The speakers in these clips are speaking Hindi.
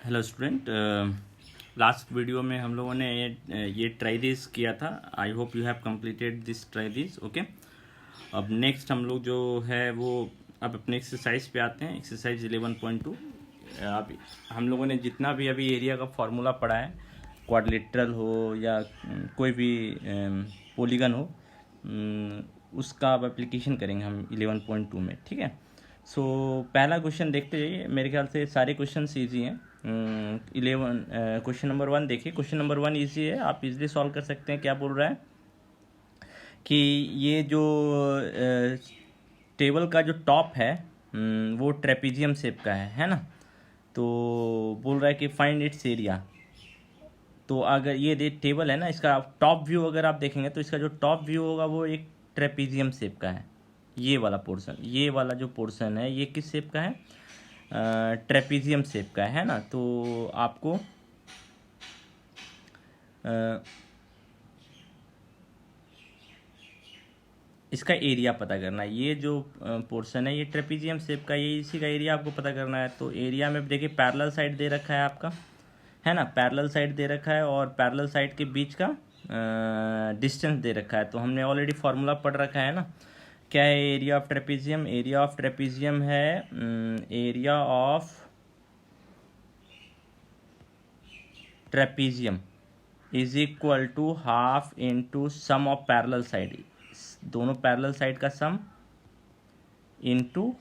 Hello student. लास्ट वीडियो में हम लोगों ने ये ट्राई दिस किया था। I hope you have completed this try this. Okay, अब नेक्स्ट हम लोग जो है वो अब अपने एक्सरसाइज पे आते हैं। एक्सरसाइज 11.2। अब हम लोगों ने जितना भी अभी एरिया का फॉर्मूला पढ़ा है, क्वाड्रिलेटरल हो या कोई भी पॉलीगन हो, उसका अब एप्लीकेशन करेंगे हम 11.2 में। ठीक है, सो पहला क्वेश्चन देखते जाइए। मेरे ख्याल से सारे क्वेश्चन ईजी हैं। 11 क्वेश्चन नंबर 1 देखिए। क्वेश्चन नंबर 1 ईजी है, आप इजीली सॉल्व कर सकते हैं। क्या बोल रहा है कि ये जो टेबल का जो टॉप है वो ट्रेपीजियम शेप का है ना। तो बोल रहा है कि फाइंड इट्स एरिया। तो अगर ये टेबल है ना, इसका टॉप व्यू अगर आप देखेंगे तो इसका जो टॉप व्यू होगा वो एक ट्रेपीजियम शेप का है। ये वाला पोर्शन, ये वाला जो पोर्शन है ये किस शेप का है? ट्रेपीजियम शेप का है ना। तो आपको इसका एरिया पता करना है। ये जो पोर्शन है ये ट्रेपीजियम शेप का, ये इसी का एरिया आपको पता करना है। तो एरिया में देखिए पैरेलल साइड दे रखा है आपका, है ना। पैरेलल साइड दे रखा है और पैरेलल साइड के बीच का डिस्टेंस दे रखा है। तो हमने ऑलरेडी फार्मूला पढ़ रखा है ना। क्या है area of trapezium? Area of trapezium है area of trapezium is equal to half into sum of parallel side, दोनों पैरेलल साइड का sum into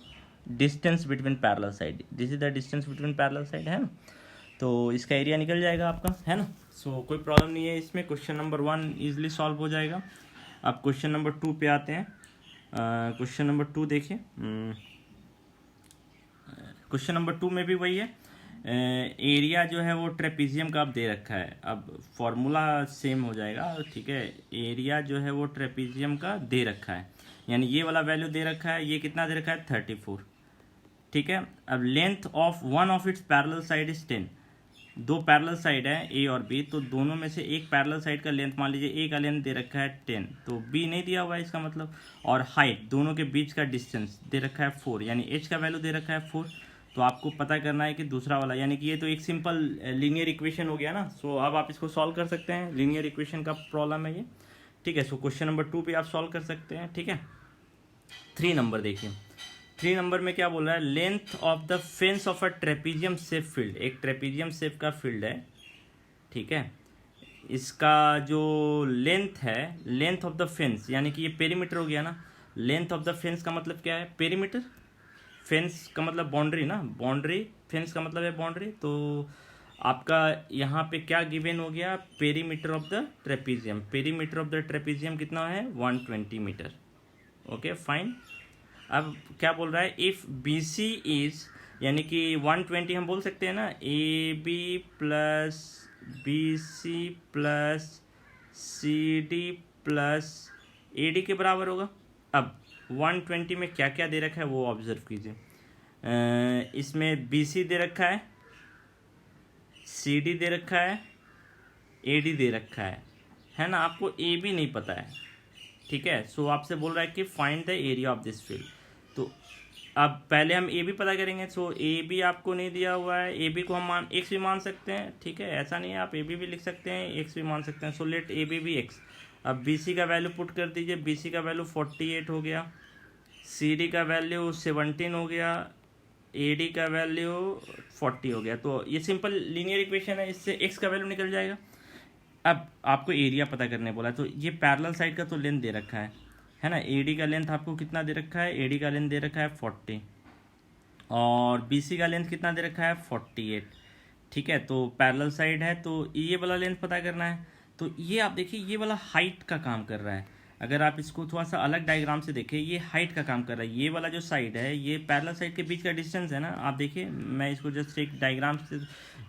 distance between parallel side. This is the distance between parallel side, है ना। तो इसका एरिया निकल जाएगा आपका, है ना। सो कोई प्रॉब्लम नहीं है इसमें। क्वेश्चन नंबर 1 इजीली सॉल्व हो जाएगा। अब क्वेश्चन नंबर 2 पे आते हैं। क्वेश्चन नंबर 2 देखिए। क्वेश्चन नंबर 2 में भी वही है। एरिया जो है वो ट्रेपीजियम का अब दे रखा है। अब फॉर्मूला सेम हो जाएगा, ठीक है। एरिया जो है वो ट्रेपीजियम का दे रखा है, यानी ये वाला वैल्यू दे रखा है। ये कितना दे रखा है? 34, ठीक है। अब length of one of its parallel side is 10। दो पैरेलल साइड है ए और बी, तो दोनों में से एक पैरेलल साइड का लेंथ, मान लीजिए ए का लेंथ दे रखा है 10, तो बी नहीं दिया हुआ है इसका मतलब। और हाइट, दोनों के बीच का डिस्टेंस दे रखा है 4, यानी एच का वैल्यू दे रखा है 4। तो आपको पता करना है कि दूसरा वाला, यानी कि ये तो एक सिंपल लीनियर इक्वेशन हो गया ना। सो अब आप इसको सॉल्व कर सकते हैं। लीनियर इक्वेशन का प्रॉब्लम है ये, ठीक है। सो क्वेश्चन नंबर 2 पे आप सॉल्व कर सकते हैं, ठीक है। 3 नंबर देखिए। 3 नंबर में क्या बोल रहा है? Length of the fence of a trapezium shape field. एक ट्रेपीजियम शेप का फील्ड है, ठीक है। इसका जो लेंथ है, लेंथ ऑफ द फेंस, यानी कि ये पेरीमीटर हो गया ना। लेंथ ऑफ द फेंस का मतलब क्या है? पेरीमीटर। फेंस का मतलब बाउंड्री ना, बाउंड्री। फेंस का मतलब है बाउंड्री। तो आपका यहाँ पे क्या गिवन हो गया? Perimeter of the trapezium. Perimeter of the trapezium कितना है? 120 मीटर। Okay, fine. अब क्या बोल रहा है? इफ़ बी सी इज, यानी कि 120 हम बोल सकते हैं ना, A B plus B C plus C D plus A D के बराबर होगा। अब 120 में क्या क्या दे रखा है वो ऑब्जर्व कीजिए। इसमें बी सी दे रखा है, सी डी दे रखा है, ए डी दे रखा है ना। आपको ए बी नहीं पता है, ठीक है। सो आपसे बोल रहा है कि find the area of this field. तो अब पहले हम ए बी पता करेंगे। सो ए बी आपको नहीं दिया हुआ है। ए बी को हम एक्स भी मान सकते हैं, ठीक है। ऐसा नहीं है, आप ए बी भी लिख सकते हैं, एक्स भी मान सकते हैं। So let A B X. अब बी सी का वैल्यू पुट कर दीजिए। बी सी का वैल्यू 48 हो गया, सी डी का वैल्यू 17 हो गया, ए डी का वैल्यू 40 हो गया। तो ये सिंपल लीनियर इक्वेशन है, इससे एक्स का वैल्यू निकल जाएगा। अब आपको एरिया पता करने बोला, तो ये पैरेलल साइड का तो लेंथ दे रखा है ना। एडी का लेंथ आपको कितना दे रखा है? एडी का लेंथ दे रखा है 40 और बीसी का लेंथ कितना दे रखा है? 48, ठीक है। तो पैरेलल साइड है, तो ये वाला लेंथ पता करना है। तो ये आप देखिए, ये वाला हाइट का काम कर रहा है। अगर आप इसको थोड़ा सा अलग डायग्राम से देखें, ये हाइट का काम कर रहा है। ये वाला जो साइड है, ये पैरेलल साइड के बीच का डिस्टेंस है ना। आप देखिए, मैं इसको जस्ट एक डायग्राम से,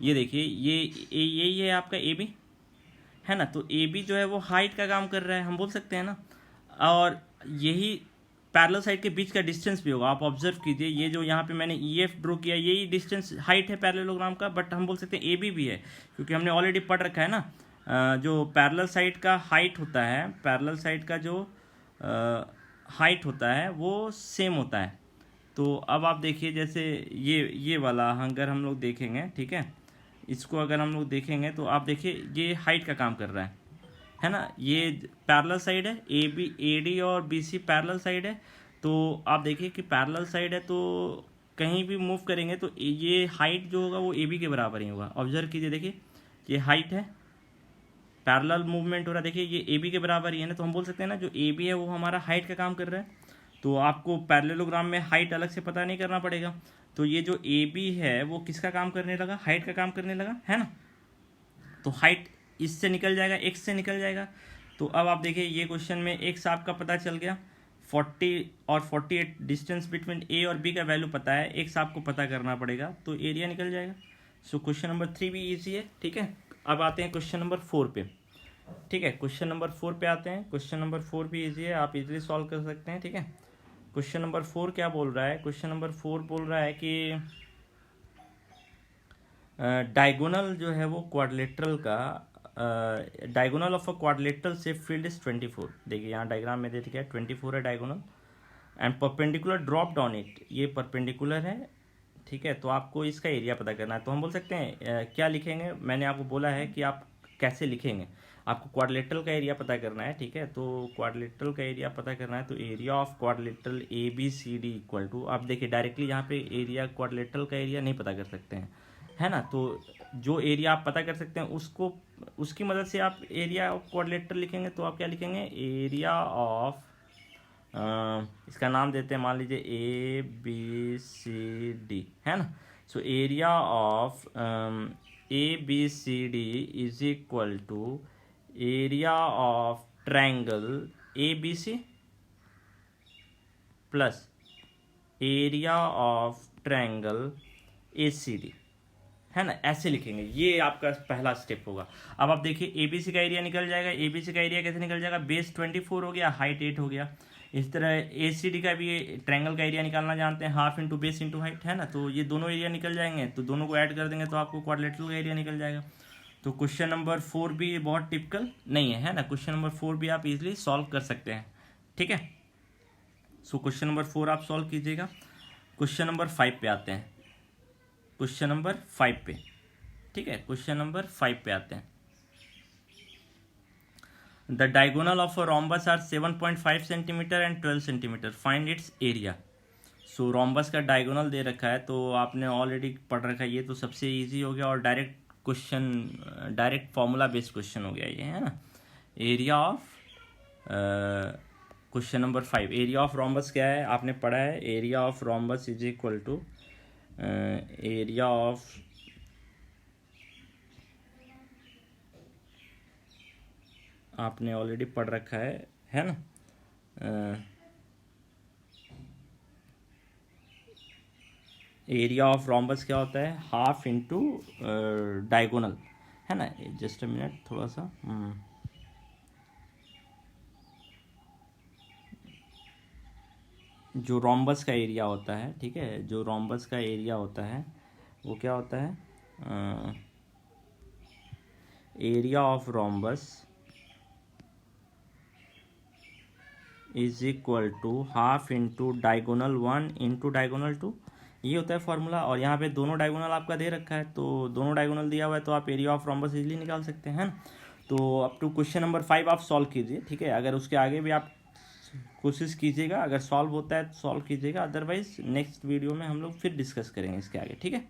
ये देखिए, ये है आपका ए बी, है ना। तो ए बी जो है वो हाइट का काम कर रहा है, हम बोल सकते हैं ना। और यही पैरेलल साइड के बीच का डिस्टेंस भी होगा। आप ऑब्जर्व कीजिए, ये जो यहाँ पे मैंने ई एफ ड्रॉ किया, यही डिस्टेंस हाइट है पैरेललोग्राम का। बट हम बोल सकते हैं ए बी भी है, क्योंकि हमने ऑलरेडी पढ़ रखा है ना। जो पैरेलल साइड का हाइट होता है, पैरेलल साइड का जो हाइट होता है वो सेम होता है। तो अब आप देखिए, जैसे ये वाला अगर हम लोग देखेंगे, ठीक है। इसको अगर हम लोग देखेंगे तो आप देखिए ये हाइट का काम कर रहा है ना। ये पैरेलल साइड है, ए डी और बी सी पैरेलल साइड है। तो आप देखिए कि पैरेलल साइड है तो कहीं भी मूव करेंगे तो ये हाइट जो होगा वो ए बी के बराबर ही होगा। ऑब्जर्व कीजिए, देखिए ये हाइट है, पैरेलल मूवमेंट हो रहा है, देखिए ये ए बी के बराबर ही है ना। तो हम बोल सकते हैं ना जो ए बी है वो हमारा हाइट का काम कर रहा है। तो आपको पैरेललोग्राम में हाइट अलग से पता नहीं करना पड़ेगा। तो ये जो ए बी है वो किसका काम करने लगा, हाइट का काम करने लगा, है ना। तो हाइट इससे निकल जाएगा, एक्स से निकल जाएगा। तो अब आप देखिए ये क्वेश्चन में एक्स आपका पता चल गया, 40 और 48 डिस्टेंस बिटवीन ए और बी का वैल्यू पता है, एक्स आपको पता करना पड़ेगा, तो एरिया निकल जाएगा। सो क्वेश्चन नंबर 3 भी ईजी है, ठीक है। अब आते हैं क्वेश्चन नंबर 4 पे, ठीक है। क्वेश्चन नंबर 4 पे आते हैं। क्वेश्चन नंबर 4 भी ईजी है, आप इजीली सॉल्व कर सकते हैं, ठीक है। क्वेश्चन नंबर 4 क्या बोल रहा है, क्वेश्चन नंबर 4 बोल रहा है कि डायगोनल जो है वो क्वाड्रिलेटरल का diagonal of a quadrilateral shape field is 24। देखिए यहाँ डायग्राम में दे दिया है 24 है diagonal, and perpendicular drop down it, ये परपेंडिकुलर है, ठीक है। तो आपको इसका एरिया पता करना है। तो हम बोल सकते हैं क्या लिखेंगे, मैंने आपको बोला है कि आप कैसे लिखेंगे। आपको क्वाड्रिलेटरल का एरिया पता करना है, ठीक है। तो क्वाड्रिलेटरल का एरिया पता करना है, तो area of quadrilateral A B C D equal to, आप देखिए डायरेक्टली यहाँ पे एरिया क्वाड्रिलेटरल का एरिया नहीं पता कर सकते हैं, है ना। तो जो एरिया आप पता कर सकते हैं उसको, उसकी मदद से आप एरिया ऑफ क्वाड्रिलेटरल लिखेंगे। तो आप क्या लिखेंगे, एरिया ऑफ, इसका नाम देते हैं मान लीजिए ए बी सी डी, है ना। So area of A B C D is equal to area of triangle A B C plus area of triangle A C D, है ना। ऐसे लिखेंगे, ये आपका पहला स्टेप होगा। अब आप देखिए एबीसी का एरिया निकल जाएगा। एबीसी का एरिया कैसे निकल जाएगा, बेस 24 हो गया, हाइट 8 हो गया। इस तरह एसीडी का भी ट्रायंगल का एरिया निकालना जानते हैं, half into base into height, है ना। तो ये दोनों एरिया निकल जाएंगे, तो दोनों को ऐड कर देंगे तो आपको क्वाड्रिलेटरल का एरिया निकल जाएगा। तो क्वेश्चन नंबर 4 भी बहुत टिपिकल नहीं है ना। क्वेश्चन नंबर 4 भी आप इजिली सॉल्व कर सकते हैं, ठीक है। सो क्वेश्चन नंबर 4 आप सॉल्व कीजिएगा। क्वेश्चन नंबर 5 पे आते हैं, क्वेश्चन नंबर 5 पे, ठीक है। क्वेश्चन नंबर 5 पे आते हैं। The diagonal of a rhombus are 7.5 centimetre and 12 centimetre, find its area. So rhombus का डायगोनल दे रखा है, तो आपने ऑलरेडी पढ़ रखा है, ये तो सबसे इजी हो गया और direct question, direct formula based question हो गया ये, है ना। Area of, question number 5, area of rhombus क्या है आपने पढ़ा है, area of rhombus is equal to area of आपने ऑलरेडी पढ़ रखा है ना। एरिया ऑफ रोम्बस क्या होता है, हाफ इंटू डायगोनल, है ना। जस्ट अ मिनट, थोड़ा सा जो रोम्बस का एरिया होता है, ठीक है, जो रोम्बस का एरिया होता है वो क्या होता है, area of rhombus is equal to half into diagonal 1 into diagonal 2, ये होता है फॉर्मूला। और यहाँ पे दोनों डायगोनल आपका दे रखा है, तो दोनों डायगोनल दिया हुआ है, तो आप एरिया ऑफ रोम्बस इजीली निकाल सकते हैं। तो अप टू क्वेश्चन नंबर 5 आप सॉल्व कीजिए, ठीक है। अगर उसके आगे भी आप कोशिश कीजिएगा, अगर सॉल्व होता है तो सॉल्व कीजिएगा, अदरवाइज नेक्स्ट वीडियो में हम लोग फिर डिस्कस करेंगे इसके आगे, ठीक है।